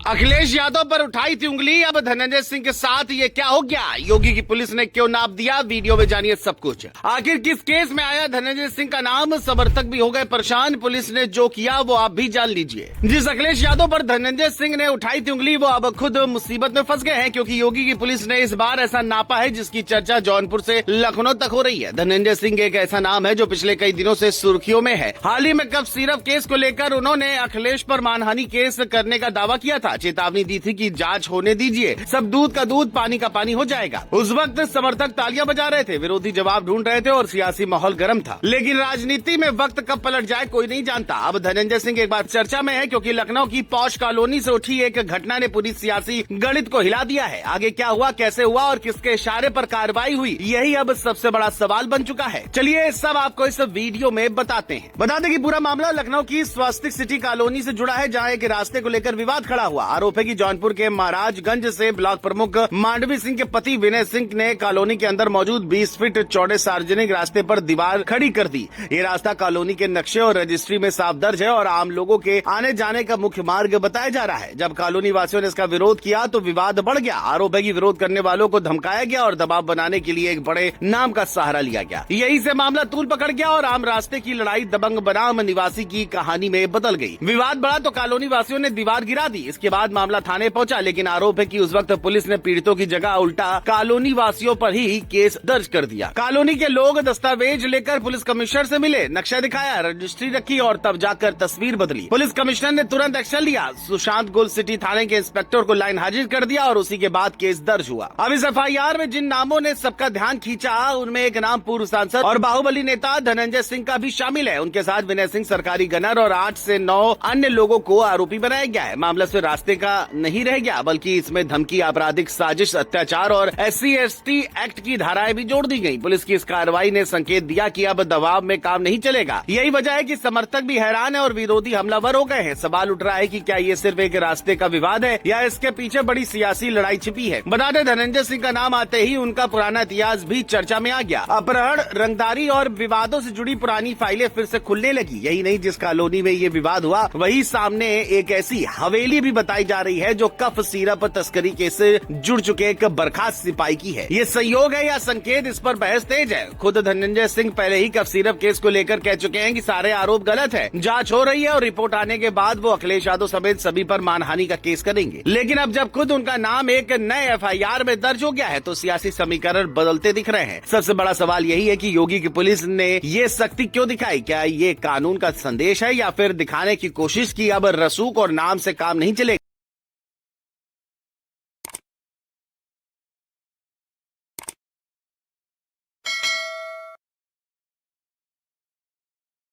अखिलेश यादव पर उठाई थी उंगली, अब धनंजय सिंह के साथ ये क्या हो गया? योगी की पुलिस ने क्यों नाप दिया? वीडियो में जानिए सब कुछ। आखिर किस केस में आया धनंजय सिंह का नाम? समर्थक भी हो गए परेशान, पुलिस ने जो किया वो आप भी जान लीजिए। जिस अखिलेश यादव पर धनंजय सिंह ने उठाई थी उंगली, वो अब खुद मुसीबत में फंस गए हैं, क्योंकि योगी की पुलिस ने इस बार ऐसा नापा है जिसकी चर्चा जौनपुर से लखनऊ तक हो रही है। धनंजय सिंह एक ऐसा नाम है जो पिछले कई दिनों से सुर्खियों में है। हाल ही में कफ सिरप केस को लेकर उन्होंने अखिलेश पर मानहानि केस करने का दावा किया था, चेतावनी दी थी कि जांच होने दीजिए, सब दूध का दूध पानी का पानी हो जाएगा। उस वक्त समर्थक तालियां बजा रहे थे, विरोधी जवाब ढूंढ रहे थे और सियासी माहौल गर्म था। लेकिन राजनीति में वक्त कब पलट जाए कोई नहीं जानता। अब धनंजय सिंह एक बार चर्चा में है, क्योंकि लखनऊ की पॉश कॉलोनी से उठी एक घटना ने पूरी सियासी गणित को हिला दिया है। आगे क्या हुआ, कैसे हुआ और किसके इशारे पर कार्रवाई हुई, यही अब सबसे बड़ा सवाल बन चुका है। चलिए सब आपको इस वीडियो में बताते हैं। बता दें कि पूरा मामला लखनऊ की स्वास्तिक सिटी कॉलोनी से जुड़ा है, जहां एक रास्ते को लेकर विवाद खड़ा हुआ। आरोप है कि जौनपुर के महाराजगंज से ब्लॉक प्रमुख मांडवी सिंह के पति विनय सिंह ने कॉलोनी के अंदर मौजूद 20 फीट चौड़े सार्वजनिक रास्ते पर दीवार खड़ी कर दी। ये रास्ता कॉलोनी के नक्शे और रजिस्ट्री में साफ दर्ज है और आम लोगों के आने जाने का मुख्य मार्ग बताया जा रहा है। जब कॉलोनी वासियों ने इसका विरोध किया तो विवाद बढ़ गया। आरोप है कि विरोध करने वालों को धमकाया गया और दबाव बनाने के लिए एक बड़े नाम का सहारा लिया गया। यही से मामला तूल पकड़ गया और आम रास्ते की लड़ाई दबंग बनाम निवासी की कहानी में बदल गई। विवाद बढ़ा तो कॉलोनी वासियों ने दीवार गिरा दी। इसके बाद मामला थाने पहुंचा, लेकिन आरोप है कि उस वक्त पुलिस ने पीड़ितों की जगह उल्टा कॉलोनी वासियों पर ही केस दर्ज कर दिया। कॉलोनी के लोग दस्तावेज लेकर पुलिस कमिश्नर से मिले, नक्शा दिखाया, रजिस्ट्री रखी और तब जाकर तस्वीर बदली। पुलिस कमिश्नर ने तुरंत एक्शन लिया, सुशांत गुल सिटी थाने के इंस्पेक्टर को लाइन हाजिर कर दिया और उसी के बाद केस दर्ज हुआ। अब इस FIR में जिन नामों ने सबका ध्यान खींचा, उनमें एक नाम पूर्व सांसद और बाहुबली नेता धनंजय सिंह का भी शामिल है। उनके साथ विनय सिंह, सरकारी गनर और 8 से 9 अन्य लोगों को आरोपी बनाया गया है। मामला सिर्फ रास्ते का नहीं रह गया, बल्कि इसमें धमकी, आपराधिक साजिश, अत्याचार और SC/ST एक्ट की धाराएं भी जोड़ दी गई। पुलिस की इस कार्रवाई ने संकेत दिया कि अब दबाव में काम नहीं चलेगा। यही वजह है कि समर्थक भी हैरान है और विरोधी हमलावर हो गए हैं। सवाल उठ रहा है कि क्या ये सिर्फ एक रास्ते का विवाद है या इसके पीछे बड़ी सियासी लड़ाई छिपी है। बता दें, धनंजय सिंह का नाम आते ही उनका पुराना इतिहास भी चर्चा में आ गया। अपहरण, रंगदारी और विवादों से जुड़ी पुरानी फाइलें फिर से खुलने लगी। यही नहीं, जिस कॉलोनी में ये विवाद हुआ वही सामने एक ऐसी हवेली भी बताई जा रही है जो कफ सिरप तस्करी केस से जुड़ चुके एक बर्खास्त सिपाही की है। ये संयोग है या संकेत, इस पर बहस तेज है। खुद धनंजय सिंह पहले ही कफ सिरप केस को लेकर कह चुके हैं कि सारे आरोप गलत है, जांच हो रही है और रिपोर्ट आने के बाद वो अखिलेश यादव समेत सभी पर मानहानि का केस करेंगे। लेकिन अब जब खुद उनका नाम एक नए FIR में दर्ज हो गया है तो सियासी समीकरण बदलते दिख रहे हैं। सबसे बड़ा सवाल यही है कि योगी की पुलिस ने ये सख्ती क्यों दिखाई? क्या ये कानून का संदेश है या फिर दिखाने की कोशिश की अब रसूख और नाम से काम नहीं चलेगा?